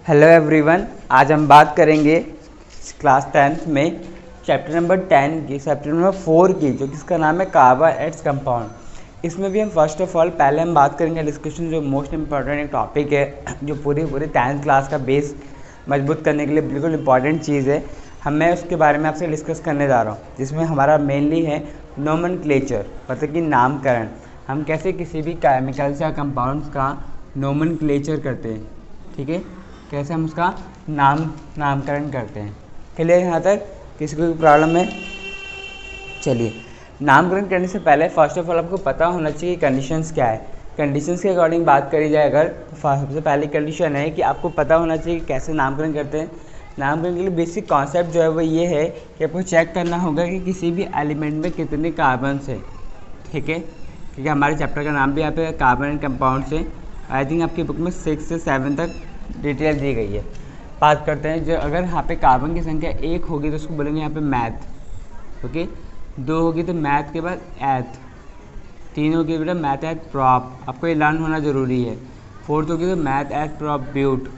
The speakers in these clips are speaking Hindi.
हेलो एवरीवन, आज हम बात करेंगे क्लास 10th में चैप्टर नंबर 10 की चैप्टर नंबर 4 की, जो जिसका नाम है कार्बन एट्स कंपाउंड। इसमें भी हम फर्स्ट ऑफ ऑल पहले हम बात करेंगे डिस्कशन जो मोस्ट इंपॉर्टेंट एक टॉपिक है, जो पूरी 10th क्लास का बेस मजबूत करने के लिए बिल्कुल इंपॉर्टेंट चीज़ है। मैं उसके बारे में आपसे डिस्कस करने जा रहा हूँ, जिसमें हमारा मेनली है नोमेनक्लेचर, मतलब कि नामकरण। हम कैसे किसी भी केमिकल्स या कंपाउंड्स का नोमेनक्लेचर करते हैं, ठीक है, कैसे हम उसका नामकरण करते हैं। क्लियर यहाँ तक? किसी को भी प्रॉब्लम है? चलिए, नामकरण करने से पहले फर्स्ट ऑफ ऑल आपको पता होना चाहिए कंडीशंस क्या है। कंडीशंस के अकॉर्डिंग बात करी जाए अगर, तो सबसे पहली कंडीशन है कि आपको पता होना चाहिए कि कैसे नामकरण करते हैं। नामकरण के लिए बेसिक कॉन्सेप्ट जो है वो ये है कि आपको चेक करना होगा कि किसी भी एलिमेंट में कितने कार्बन्स है, ठीक है, क्योंकि हमारे चैप्टर का नाम भी यहाँ पे कार्बन एंड कंपाउंड से। आई थिंक आपकी बुक में 6 से 7 तक डिटेल दी गई है। बात करते हैं, जो अगर यहाँ पे कार्बन की संख्या 1 होगी तो उसको बोलेंगे यहाँ पे मैथ, ओके। 2 होगी तो मैथ के बाद एथ, 3 होगी बेटा मैथ एथ प्रॉप, आपको ये लर्न होना ज़रूरी है। 4th होगी तो मैथ एथ प्रॉप ब्यूट,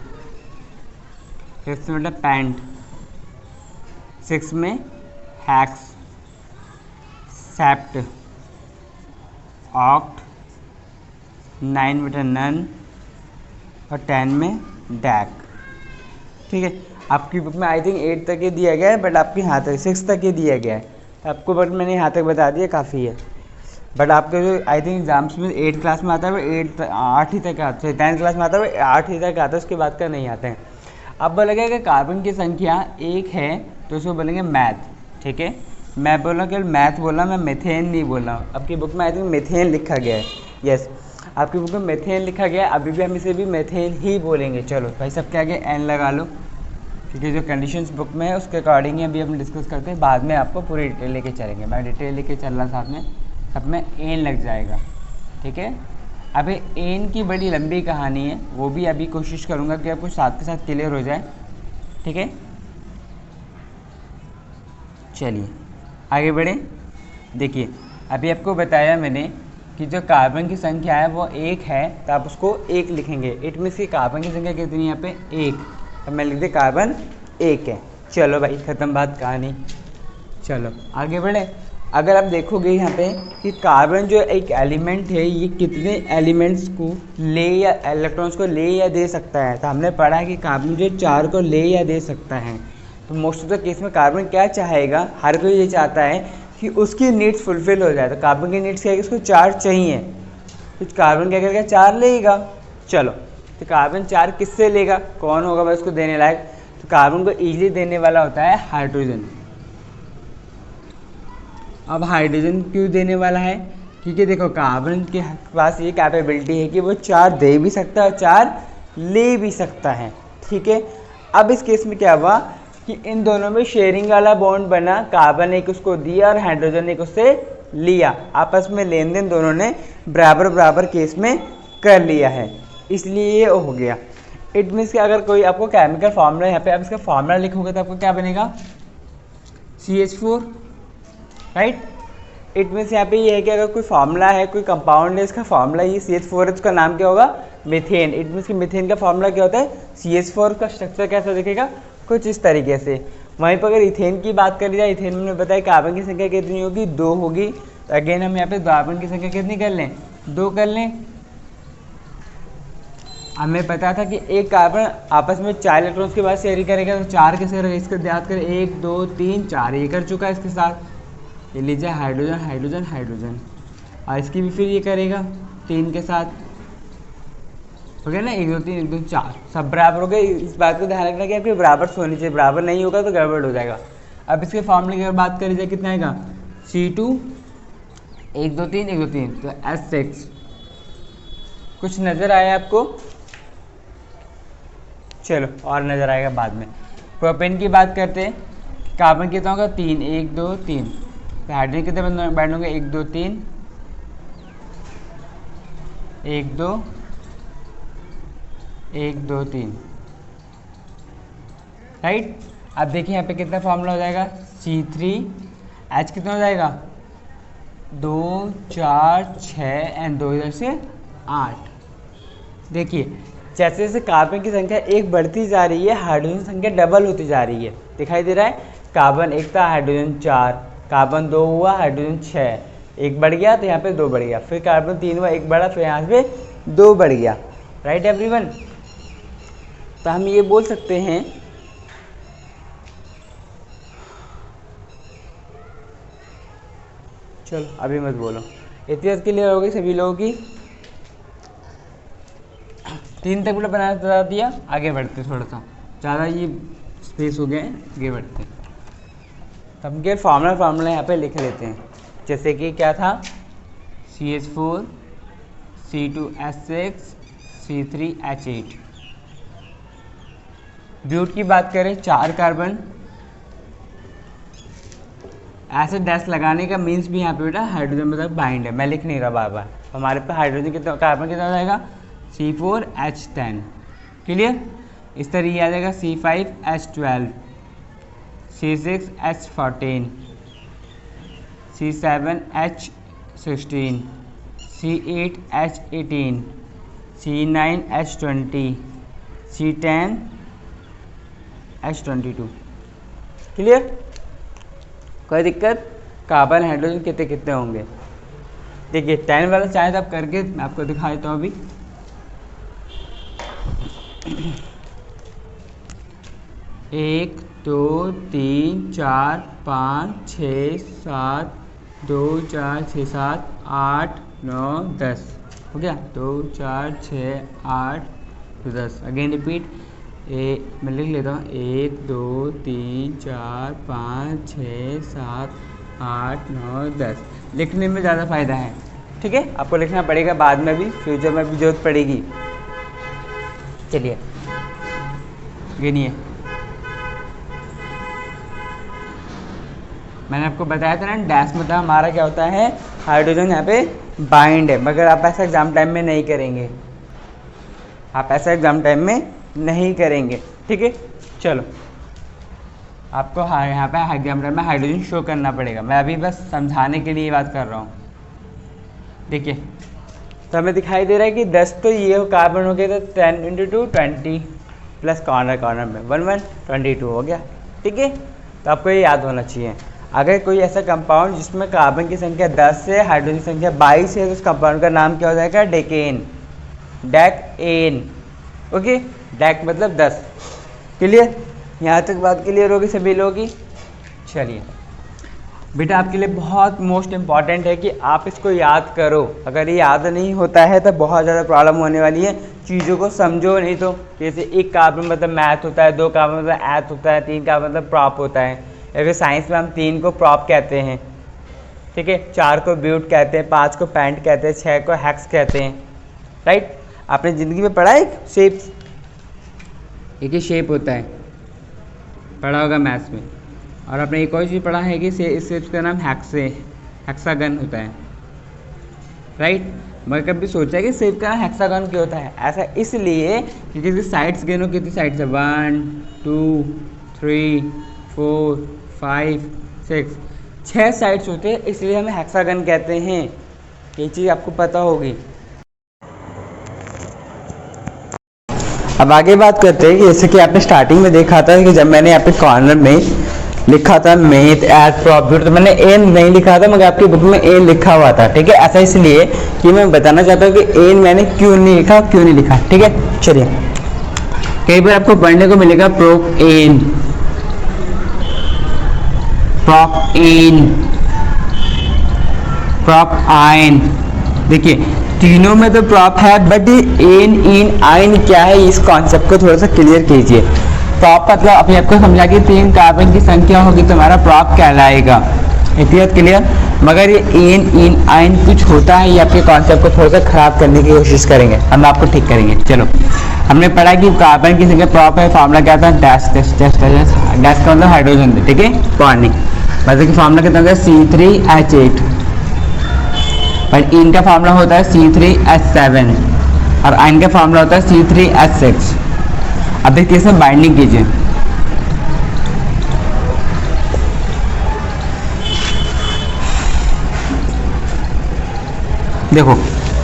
5th में बेटा पैंट, 6 में हैक्स, सेप्ट, ऑक्ट, 9 बेटा नन और 10 में डैक, ठीक है। आपकी बुक में आई थिंक 8 तक ही दिया गया है, बट आपके यहाँ तक 6 तक ही दिया गया है आपको, बट मैंने यहाँ तक बता दिया, काफ़ी है। बट आपके जो आई थिंक एग्जाम्स में 8 क्लास में आता है वो 8 ही तक आता है, 10th क्लास में आता है वो 8 ही तक आता है, उसके बाद का नहीं आते हैं। अब बोलेगा कि कार्बन की संख्या 1 है तो उसको बोलेंगे मैथ, ठीक है। मैं बोला केवल मैथ बोला, मैं मेथेन नहीं बोला। आपकी बुक में आई थिंक मेथेन लिखा गया है, यस, आपकी बुक में मेथेन लिखा गया है, अभी भी हम इसे भी मेथेन ही बोलेंगे। चलो भाई, सबके आगे एन लगा लो, क्योंकि जो कंडीशंस बुक में है उसके अकॉर्डिंग ही अभी हम डिस्कस करते हैं, बाद में आपको पूरी डिटेल लेके चलेंगे। मैं डिटेल लेके चल रहा साथ में, सब में एन लग जाएगा, ठीक है। अभी एन की बड़ी लंबी कहानी है, वो भी अभी कोशिश करूँगा कि आपको साथ के साथ क्लियर हो जाए, ठीक है। चलिए आगे बढ़े। देखिए, अभी आपको बताया मैंने कि जो कार्बन की संख्या है वो 1 है, तो आप उसको 1 लिखेंगे। इट मीन्स कि कार्बन की संख्या कितनी है यहाँ पे 1, तो मैं लिख दे कार्बन 1 है। चलो भाई, ख़त्म बात कहानी। चलो आगे बढ़े। अगर आप देखोगे यहाँ पे कि कार्बन जो एक एलिमेंट है, ये कितने एलिमेंट्स को ले या इलेक्ट्रॉन्स को ले या दे सकता है, तो हमने पढ़ा है कि कार्बन जो 4 को ले या दे सकता है। तो मोस्ट ऑफ द केस में कार्बन क्या चाहेगा, हर कोई ये चाहता है कि उसकी नीड्स फुलफिल हो जाए। तो कार्बन की नीड्स क्या है कि उसको 4 चाहिए, तो कार्बन क्या करेगा, 4 लेगा। चलो, तो कार्बन 4 किससे लेगा, कौन होगा भाई उसको देने लायक? तो कार्बन को ईजिली देने वाला होता है हाइड्रोजन। अब हाइड्रोजन क्यों देने वाला है? क्योंकि देखो, कार्बन के पास ये कैपेबिलिटी है कि वो 4 दे भी सकता है और 4 ले भी सकता है, ठीक है। अब इस केस में क्या हुआ कि इन दोनों में शेयरिंग वाला बॉन्ड बना, कार्बन एक उसको दिया और हाइड्रोजन एक उससे लिया, आपस में लेन देन दोनों ने बराबर बराबर केस में कर लिया है, इसलिए ये हो गया। इट मीन्स कि अगर कोई आपको केमिकल फार्मूला, यहाँ पे आप इसका फार्मूला लिखोगे तो आपको क्या बनेगा, CH4, राइट। इट मीन्स यहाँ पे ये है कि अगर कोई फार्मूला है, कोई कंपाउंड है, इसका फार्मूला ये CH4 है, उसका नाम क्या होगा, मीथेन। इट मीन्स कि मीथेन का फार्मूला क्या होता है, CH4। का स्ट्रक्चर कैसा दिखेगा, कुछ इस तरीके से। वहीं पर अगर इथेन की बात करी जाए, इथेन में बताया कार्बन की संख्या कितनी होगी, 2 होगी। तो अगेन हम यहाँ पे कार्बन की संख्या कितनी कर लें, 2 कर लें। हमें पता था कि एक कार्बन आपस में 4 इलेक्ट्रॉन्स के बाद शेयर करेगा, तो 4 कैसे रहेगा, इसको याद करें, 1 2 3 4, ये कर चुका है इसके साथ। ये लीजिए हाइड्रोजन हाइड्रोजन हाइड्रोजन, और इसकी भी फिर ये करेगा 3 के साथ, हो गया ना, 1 2 3 1 2 4, सब बराबर हो गए। इस बात को ध्यान रखना कि आपके बराबर होनी चाहिए, बराबर नहीं होगा तो गड़बड़ हो जाएगा। अब इसके फॉर्मूले की अगर बात करी जाए, कितना आएगा, C2 1 2 3 1 2 3, तो S6। कुछ नज़र आया आपको? चलो, और नज़र आएगा बाद में। प्रोपेन की बात करते हैं, कार्बन कितना होगा, 3 1 2 3, तो हाइड्रोजन कितने बैंड होंगे, 1 2 3 1 2 1 2 3, राइट। अब देखिए यहाँ पे कितना फॉर्मूला हो जाएगा, C3H कितना हो जाएगा, 2 4 6 एंड 2 इधर से 8। देखिए जैसे जैसे कार्बन की संख्या एक बढ़ती जा रही है, हाइड्रोजन संख्या डबल होती जा रही है। दिखाई दे रहा है, कार्बन एक था, हाइड्रोजन 4, कार्बन 2 हुआ, हाइड्रोजन 6, एक बढ़ गया तो यहाँ पे 2 बढ़ गया, फिर कार्बन 3 हुआ, एक बढ़ा, फिर यहाँ पे 2 बढ़ गया। Right everyone. तो हम ये बोल सकते हैं चलो अभी मत बोलो, इतनी बात क्लियर हो गई सभी लोगों की। 3 तक बड़ा बनाना बता दिया, आगे बढ़ते थोड़ा सा, ज़्यादा ये स्पेस हो गए, आगे बढ़ते। तो हम के फार्मूला यहाँ पे लिख लेते हैं, जैसे कि क्या था, CH4 C2H6 C3H8। ब्यूट की बात करें, 4 कार्बन, ऐसे डैश लगाने का मीन्स भी यहाँ पे बेटा हाइड्रोजन मतलब बाइंड है, मैं लिख नहीं रहा बार बार। हमारे पास हाइड्रोजन कितना, कार्बन कितना हो जाएगा, C4H10, क्लियर। इस तरह ये आ जाएगा C5H12, C6H14, C7H16, C8H18, C9H20, C10H22, clear. कोई दिक्कत। कार्बन हाइड्रोजन कितने कितने होंगे, देखिए 10 वाला चाहे तो आप करके मैं आपको दिखा देता हूँ अभी। एक, 2, 3, 4, 5, 6, 7, 2, 4, 6, 7, 8, 9, 10 हो गया। 2, 4, 6, 8, 10। अगेन रिपीट, मैं लिख लेता हूँ, 1, 2, 3, 4, 5, 6, 7, 8, 9, 10। लिखने में ज़्यादा फायदा है, ठीक है। आपको लिखना पड़ेगा बाद में भी, फ्यूचर में भी जरूरत पड़ेगी। चलिए गिनिए, मैंने आपको बताया था ना, डैश मतलब हमारा क्या होता है, हाइड्रोजन यहाँ पे बाइंड है, मगर आप ऐसा एग्जाम टाइम में नहीं करेंगे, आप ऐसा एग्जाम टाइम में नहीं करेंगे, ठीक है। चलो आपको यहाँ पे एग्जाम टाइम में हाइड्रोजन शो करना पड़ेगा, मैं अभी बस समझाने के लिए बात कर रहा हूँ। देखिए तो हमें दिखाई दे रहा है कि 10 तो ये कार्बन हो गया, तो 10 × 2 20 प्लस कॉर्नर में 1 1 22 हो गया, ठीक है। तो आपको ये याद होना चाहिए। अगर कोई ऐसा कंपाउंड जिसमें कार्बन की संख्या 10 है, हाइड्रोजन की संख्या 22 है, तो उस कंपाउंड का नाम क्या हो जाएगा, डेकेन, डेकएन, ओके। डेक मतलब 10, क्लियर। यहाँ तक बात क्लियर होगी सभी लोगों की। चलिए बेटा आपके लिए बहुत मोस्ट इम्पॉर्टेंट है कि आप इसको याद करो, अगर ये याद नहीं होता है तो बहुत ज़्यादा प्रॉब्लम होने वाली है। चीज़ों को समझो, नहीं तो जैसे 1 कार्बन मतलब मैथ होता है, 2 कार्बन मतलब ऐथ होता है, 3 कार्बन मतलब प्रॉप होता है, या फिर साइंस में हम 3 को प्रॉप कहते हैं, ठीक है, 4 को ब्यूट कहते हैं, 5 को पैंट कहते हैं, 6 को हेक्स कहते हैं, राइट। आपने ज़िंदगी में पढ़ा है शेप, एक ही शेप होता है, पढ़ा होगा मैथ्स में। और आपने एक और चीज़ पढ़ा है कि इस शेप का नाम हेक्सागन होता है, राइट। मगर कभी सोचा है कि शेप का हेक्सागन क्यों होता है, ऐसा इसलिए क्योंकि इसकी साइड्स गिनो, कितनी साइड्स है, 1 2 3 4 5 6, 6 साइड्स होते हैं, इसलिए हमें हेक्सागन कहते हैं। ये चीज़ आपको पता होगी। अब आगे बात करते हैं कि जैसे कि आपने स्टार्टिंग में देखा था कि जब मैंने यहाँ पे कॉर्नर में लिखा था मैथ एट प्रॉब्लम, तो मैंने एन नहीं लिखा था, मगर आपकी बुक में एन लिखा हुआ था, ठीक है। ऐसा इसलिए कि मैं बताना चाहता हूँ कि एन मैंने क्यों नहीं लिखा, ठीक है। चलिए कई बार आपको पढ़ने को मिलेगा प्रोप एन, प्रॉप आयन। देखिए तीनों में तो प्रॉप है, बट एन इन आयन क्या है, इस कॉन्सेप्ट को थोड़ा सा क्लियर कीजिए। प्रॉप मतलब अपने आपको समझा कि 3 कार्बन की संख्या होगी तो हमारा प्रॉप कहलाएगा, इतनी बात क्लियर। मगर ये एन इन आयन कुछ होता है, ये आपके कॉन्सेप्ट को थोड़ा सा खराब करने की कोशिश करेंगे, हम आपको ठीक करेंगे। चलो हमने पढ़ा कि कार्बन की संख्या प्रॉप है, फार्मूला क्या था, डैश का मतलब हाइड्रोजन, ठीक है, पानी, मतलब कि फार्मूला कितना होता है, C3H8, और इन का फार्मूला होता है C3H7, और आयन का फार्मूला होता है C3H6। अब देखिए इसमें बाइंडिंग कीजिए, देखो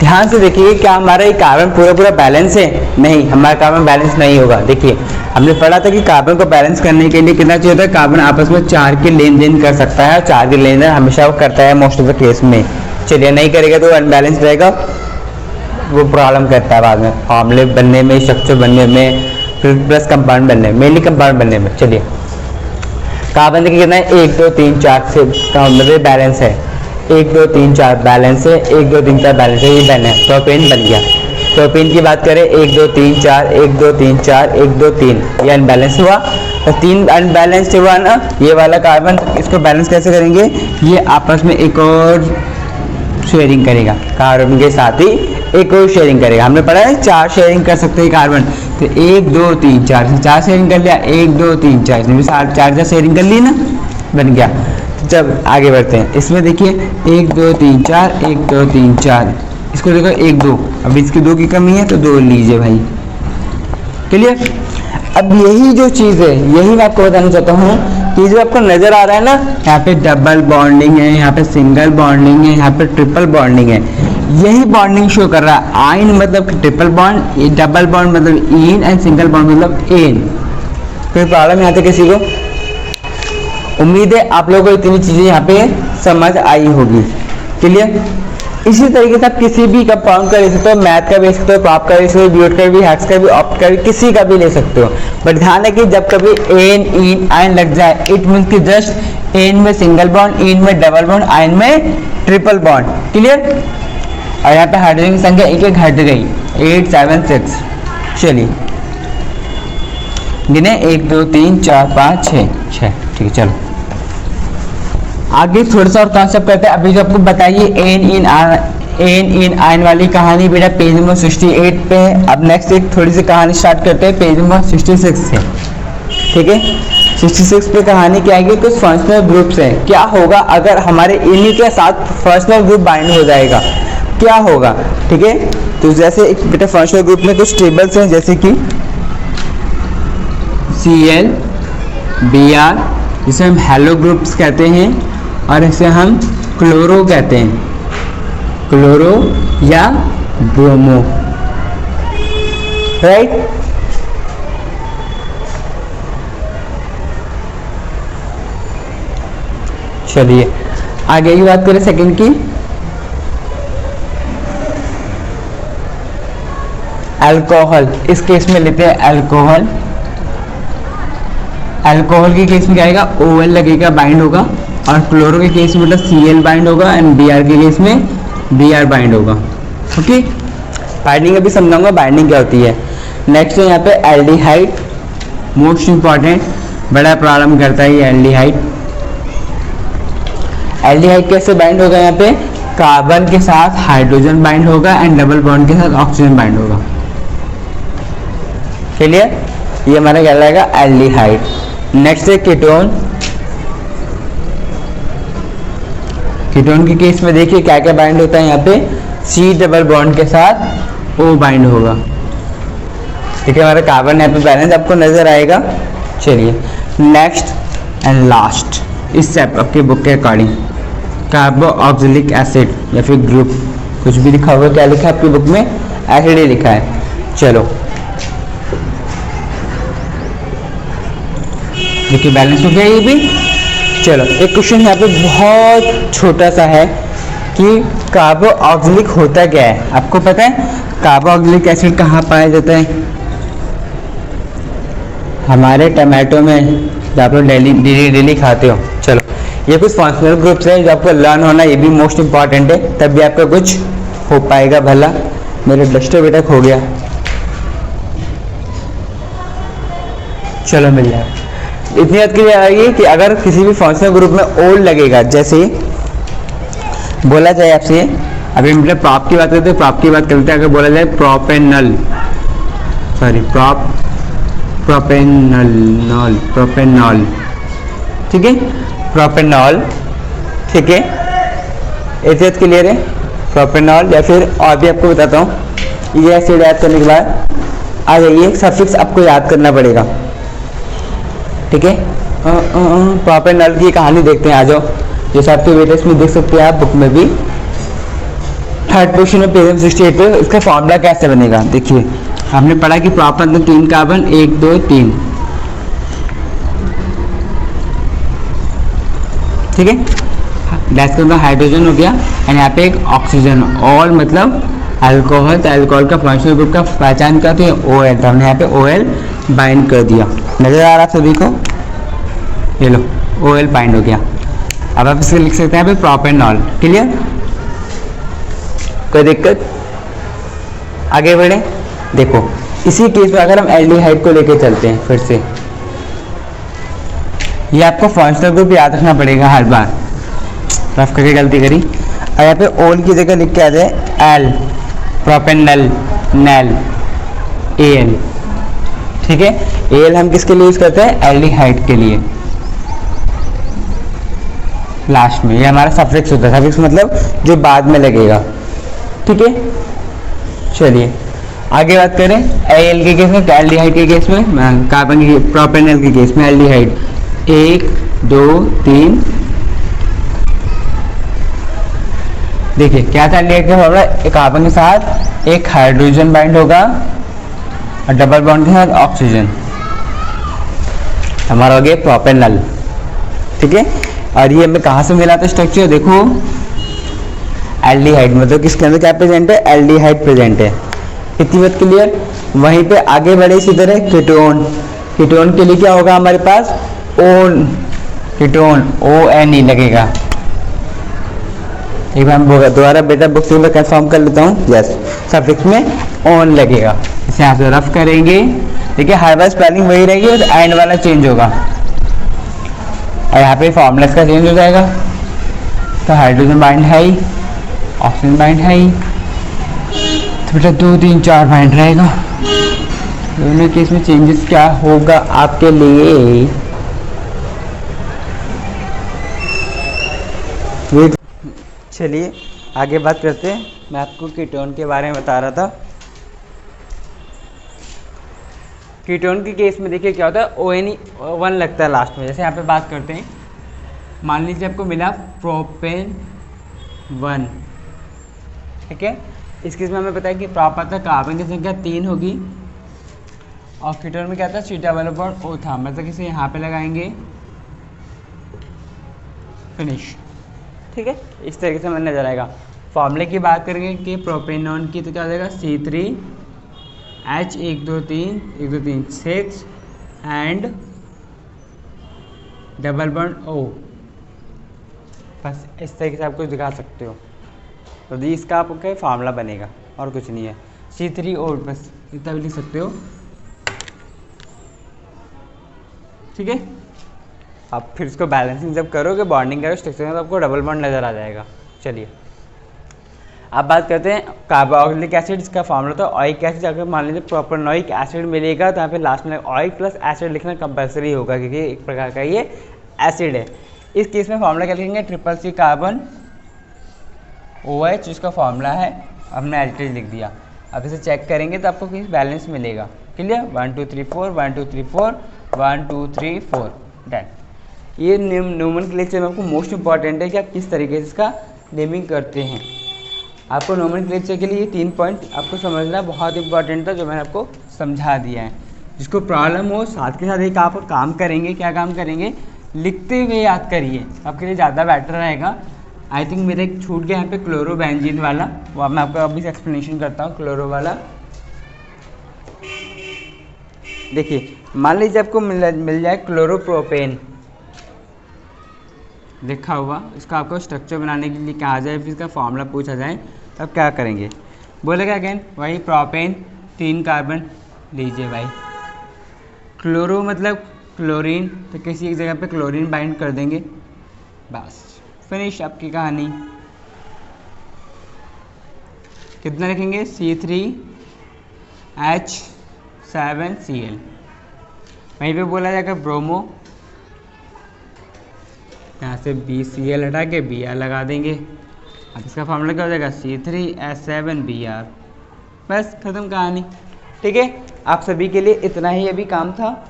ध्यान से देखिए, क्या हमारा ये कार्बन पूरा बैलेंस है? नहीं, हमारा कार्बन बैलेंस नहीं होगा। देखिए हमने पढ़ा था कि कार्बन को बैलेंस करने के लिए कितना चाहिए होता है? कार्बन आपस में 4 के लेन देन कर सकता है, और 4 के लेन देन हमेशा वो करता है मोस्ट ऑफ द केस में। चलिए नहीं करेगा तो अनबैलेंस रहेगा, वो प्रॉब्लम करता है बाद में फॉर्मूले बनने में, स्ट्रक्चर बनने में, फिर प्लस कंपाउंड बनने में, मेनली कंपाउंड बनने में। चलिए कार्बन देखिए कितना है? 1 2 3 4 से का मतलब बैलेंस है, 1 2 3 4 बैलेंस है, 1 2 3 4 बैलेंस है, ये बन है, प्रोपेन बन गया। प्रोपेन की बात करें 1 2 3 4 1 2 3 4 1 2 3, ये अनबैलेंस हुआ, तो 3 अनबैलेंस्ड हुआ ना ये वाला कार्बन। इसको बैलेंस कैसे करेंगे? ये आपस में एक और शेयरिंग करेगा, कार्बन के साथ ही एक और शेयरिंग करेगा। हमने पढ़ा है 4 शेयरिंग कर सकते हैं कार्बन, तो 1 2 3 4 से 4 शेयरिंग कर लिया, 1 2 3 4, इसमें भी 4 शेयरिंग कर ली ना, बन गया। जब आगे बढ़ते हैं इसमें देखिए 1 2 3 4 1 2 3 4, इसको देखो 1 2, अब इसकी 2 की कमी है तो 2 लीजिए भाई, क्लियर। अब यही जो चीज़ है यही मैं आपको बताना चाहता हूँ कि जो आपको नज़र आ रहा है ना, यहाँ पे डबल बॉन्डिंग है, यहाँ पे सिंगल बॉन्डिंग है, यहाँ पे ट्रिपल बॉन्डिंग है, यही बॉन्डिंग शो कर रहा है। आइन मतलब ट्रिपल बॉन्ड, डबल बॉन्ड मतलब इन, एंड सिंगल बॉन्ड मतलब एन। कोई प्रॉब्लम यहाँ तक किसी को? उम्मीद है आप लोगों को इतनी चीज़ें यहाँ पे समझ आई होगी, क्लियर। इसी तरीके से आप किसी भी कंपाउंड का ले सकते हो, मैथ का भी ले सकते हो, प्रॉप का भी ले सकते हो, ब्यूट का भी, हेक्स का भी, ऑप्ट का भी, किसी का भी ले सकते हो। बट ध्यान है कि जब कभी एन इन आयन लग जाए, इट मीन्स कि जस्ट एन में सिंगल बॉन्ड, इन में डबल बॉन्ड, आयन में ट्रिपल बॉन्ड, क्लियर। और यहाँ पे हाइड्रोजन की संख्या एक एक घट गई, 8 7 6। चलिए गिने 1 2 3 4 5 6 6, ठीक है। चलो आगे थोड़ा सा और कॉन्सेप्ट करते हैं। अभी जो आपको बताइए एन इन आयन वाली कहानी बेटा पेज नंबर 68 पे है। अब नेक्स्ट एक थोड़ी सी कहानी स्टार्ट करते हैं पेज नंबर 66 से, ठीक है। 66 पे कहानी क्या आएगी? कुछ फंक्शनल ग्रुप्स हैं। क्या होगा अगर हमारे इन्हीं के साथ फंक्शनल ग्रुप बाइंड हो जाएगा, क्या होगा, ठीक है। तो जैसे एक बेटा फंक्शनल ग्रुप में कुछ टेबल्स हैं, जैसे कि Cl Br, जिसे हम हेलो ग्रुप्स कहते हैं, और इसे हम क्लोरो कहते हैं, क्लोरो या ब्रोमो, राइट। चलिए आगे की बात करें सेकंड की। अल्कोहल, इस केस में लेते हैं अल्कोहल। अल्कोहल के केस में क्या आएगा? OL लगेगा, बाइंड होगा, और क्लोरो के केस में मतलब Cl बाइंड होगा, एंड Br के केस में Br बाइंड होगा, ओके। बाइंडिंग अभी समझाऊंगा बाइंडिंग क्या होती है। नेक्स्ट है यहाँ पे एल्डिहाइड, मोस्ट इंपॉर्टेंट, बड़ा प्रॉब्लम करता है ये एल्डिहाइड। एल्डिहाइड कैसे बाइंड होगा? यहाँ पे कार्बन के साथ हाइड्रोजन बाइंड होगा, एंड डबल बॉन्ड के साथ ऑक्सीजन बाइंड होगा, क्लियर। ये हमारा क्या रहेगा? एल्डिहाइड। नेक्स्ट है कीटोन। कीटोन के केस में देखिए क्या क्या बाइंड होता है, यहाँ पे C डबल बॉन्ड के साथ O बाइंड होगा, ठीक है। हमारा कार्बन यहाँ पे बैलेंस आपको नजर आएगा। चलिए नेक्स्ट एंड लास्ट, इस स्टेप आपके बुक के अकॉर्डिंग कार्बोक्सिलिक एसिड या फिर ग्रुप, कुछ भी लिखा होगा, क्या लिखा है आपकी बुक में? एसिड ही लिखा है। चलो देखिए बैलेंस हो गया ये भी। चलो एक क्वेश्चन यहाँ पे बहुत छोटा सा है कि कार्बोक्सिलिक होता क्या है? आपको पता है कार्बोक्सिलिक एसिड कहाँ पाया जाता है? हमारे टमाटो में, जो आप लोग डेली खाते हो। चलो ये कुछ फंक्शनल ग्रुप्स है जो आपको लर्न होना, ये भी मोस्ट इंपॉर्टेंट है, तब भी आपका कुछ हो पाएगा। भला मेरे डस्टर बेटा खो गया, चलो मिल जाए। इतनी बात की जाएगी कि अगर किसी भी फंक्शनल ग्रुप में ओल लगेगा, जैसे बोला जाए आपसे, अभी मतलब प्रॉप की बात करते हैं, प्रॉप की बात करते हैं, अगर बोला जाए प्रोपेनल, सॉरी प्रोपेनॉल, ठीक है, प्रोपेनॉल, ठीक है। एथियत क्लियर है? प्रोपेनॉल, या फिर और भी आपको बताता हूँ, ये एसिड याद करने के बाद आ जाइए, सफिक्स आपको याद करना पड़ेगा, ठीक है। प्रोपेनॉल की कहानी देखते हैं, आ जाओ। जैसे आपके वेटेज में देख सकते हैं आप बुक में भी, थर्ड पोजीशन में पेज 68 पे इसका फॉर्मूला कैसे बनेगा। देखिए हमने पढ़ा कि प्रॉपर मतलब 3 कार्बन 1 2 3, ठीक है। डैश के अंदर हाइड्रोजन हो गया एंड यहाँ पे एक ऑक्सीजन। ऑल मतलब अल्कोहल, तो अल्कोहल का फंक्शनल ग्रुप का पहचान क्या थी OL, तो हमने यहाँ पे OL बाइंड कर दिया। नजर आ रहा है सभी को, ये लो OL बाइंड हो गया। अब आप इसे लिख सकते हैं यहाँ पे प्रोपेनॉल। क्लियर, कोई दिक्कत? आगे बढ़े। देखो इसी केस में अगर हम एल्डिहाइड को लेकर चलते हैं फिर से, ये आपको फंक्शनल ग्रुप याद रखना पड़ेगा हर बार, रफ करके गलती करी। और यहाँ पे ओल की जगह लिख के आ जाए एल, प्रोपेनल नेल AL, ठीक है। AL हम किसके लिए यूज करते हैं, एल्डिहाइड के लिए। लास्ट में ये हमारा सफिक्स होता है, सफिक्स मतलब जो बाद में लगेगा, ठीक है। चलिए आगे बात करें AL के केस में, एल्डिहाइड के केस में, कार्बन की प्रोपेनल के केस में एल्डिहाइड 1 2 3। देखिए क्या था एल्डिहाइड का फॉर्मूला, एक कार्बन के साथ एक हाइड्रोजन बाइंड होगा और डबल बॉन्ड के साथ ऑक्सीजन, हमारा हो गया प्रोपेनल, ठीक है। और ये हमें कहाँ से मिला था स्ट्रक्चर, देखो एल्डिहाइड मतलब किसके अंदर क्या प्रेजेंट है, एल्डिहाइड प्रेजेंट है। इतनी बात क्लियर। वहीं पे आगे बढ़े इसी तरह कीटोन, कीटोन के लिए क्या होगा हमारे पास ओन, कीटोन ONE लगेगा। एक बार हम दोबारा बेटा बुक से मैं कंफर्म कर लेता हूँ, यस सफिक्स में ऑन लगेगा। इसे यहाँ से रफ करेंगे, देखिए हर बार स्पेलिंग वही रहेगी और एंड वाला चेंज होगा और यहाँ पे फॉर्मूला इसका चेंज हो जाएगा। तो हाइड्रोजन बाइंड है ही, ऑक्सीजन बाइंड है ही, तो बेटा 2 3 4 बाइंड रहेगा। दोनों केस में चेंजेस क्या होगा आपके लिए, चलिए आगे बात करते हैं। मैं आपको कीटोन के बारे में बता रहा था। कीटोन के केस में देखिए क्या होता है, ONE1 लगता है लास्ट में। जैसे यहाँ पे बात करते हैं, मान लीजिए आपको मिला प्रोपेन 1, ठीक है। इस केस में हमें पता है कि प्रॉपर था कार्बन की संख्या 3 होगी और कीटोन में क्या था C डबल बॉन्ड O था, मतलब इसे यहाँ पे लगाएंगे, फिनिश, ठीक है। इस तरीके से हमें नजर आएगा। फॉर्मूले की बात करेंगे कि प्रोपेनॉन की तो क्या हो जाएगा C3H 1 2 3 1 2 3 6 and double bond O। बस इस तरीके से आप कुछ दिखा सकते हो, तो इसका आपका फार्मूला बनेगा और कुछ नहीं है। C3O बस इतना भी लिख सकते हो, ठीक है। आप फिर इसको बैलेंसिंग जब करोगे, बॉन्डिंग करोगे स्ट्रक्चर में, तो आपको डबल बॉन्ड नज़र आ जाएगा। चलिए अब बात करते हैं कार्बोक्सिलिक एसिड। इसका फॉर्मूला तो ऑइक एसिड। अगर मान लीजिए प्रोपेनोइक एसिड मिलेगा तो यहाँ पे लास्ट में ऑइक प्लस एसिड लिखना कंपलसरी होगा, क्योंकि एक प्रकार का ये एसिड है। इस केस में फॉर्मूला क्या लिखेंगे, CCC कार्बन OH, जिसका फॉर्मूला है हमने एल्डिहाइड लिख दिया। अब इसे चेक करेंगे तो आपको किस बैलेंस मिलेगा। Clear, 1 2 3 4 1 2 3 4 1 2 3 4 done. ये नोमेनक्लेचर में आपको मोस्ट इंपॉर्टेंट है कि आप किस तरीके से इसका नेमिंग करते हैं। आपको नोमेनक्लेचर के लिए ये 3 पॉइंट आपको समझना बहुत इंपॉर्टेंट था, जो मैंने आपको समझा दिया है। जिसको प्रॉब्लम हो साथ के साथ एक आप काम करेंगे, क्या काम करेंगे, लिखते हुए याद करिए, आपके लिए ज़्यादा बेटर रहेगा। आई थिंक मेरा एक छूट गया यहाँ पे क्लोरोबेंजीन वाला, वो मैं आपको अभी से एक्सप्लेनेशन करता हूँ। क्लोरो वाला देखिए, मान लीजिए आपको मिल जाए क्लोरोप्रोपेन लिखा हुआ, इसका आपको स्ट्रक्चर बनाने के लिए कहा जाए, फिर इसका फॉर्मूला पूछा जाए, तब क्या करेंगे, बोलेगा अगेन वही प्रोपेन 3 कार्बन लीजिए भाई, क्लोरो मतलब क्लोरीन, तो किसी एक जगह पे क्लोरीन बाइंड कर देंगे, बस फिनिश आपकी कहानी। कितना लिखेंगे, C3H7Cl। वहीं पे बोला जाएगा ब्रोमो, यहाँ से BCl हटा के Br लगा देंगे। अब इसका फॉर्मूला क्या हो जाएगा, C3H7Br। बस खत्म कहानी। ठीक है, आप सभी के लिए इतना ही अभी काम था।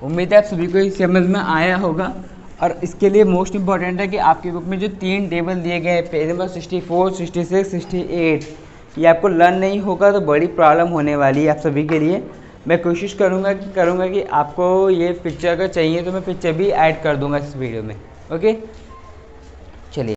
उम्मीद है आप सभी को समझ में आया होगा। और इसके लिए मोस्ट इम्पॉर्टेंट है कि आपकी बुक में जो 3 टेबल दिए गए हैं, पेज नंबर 64, 66, 68, ये आपको लर्न नहीं होगा तो बड़ी प्रॉब्लम होने वाली है आप सभी के लिए। मैं कोशिश करूँगा कि आपको ये पिक्चर अगर चाहिए तो मैं पिक्चर भी ऐड कर दूँगा इस वीडियो में। ओके, चलिए।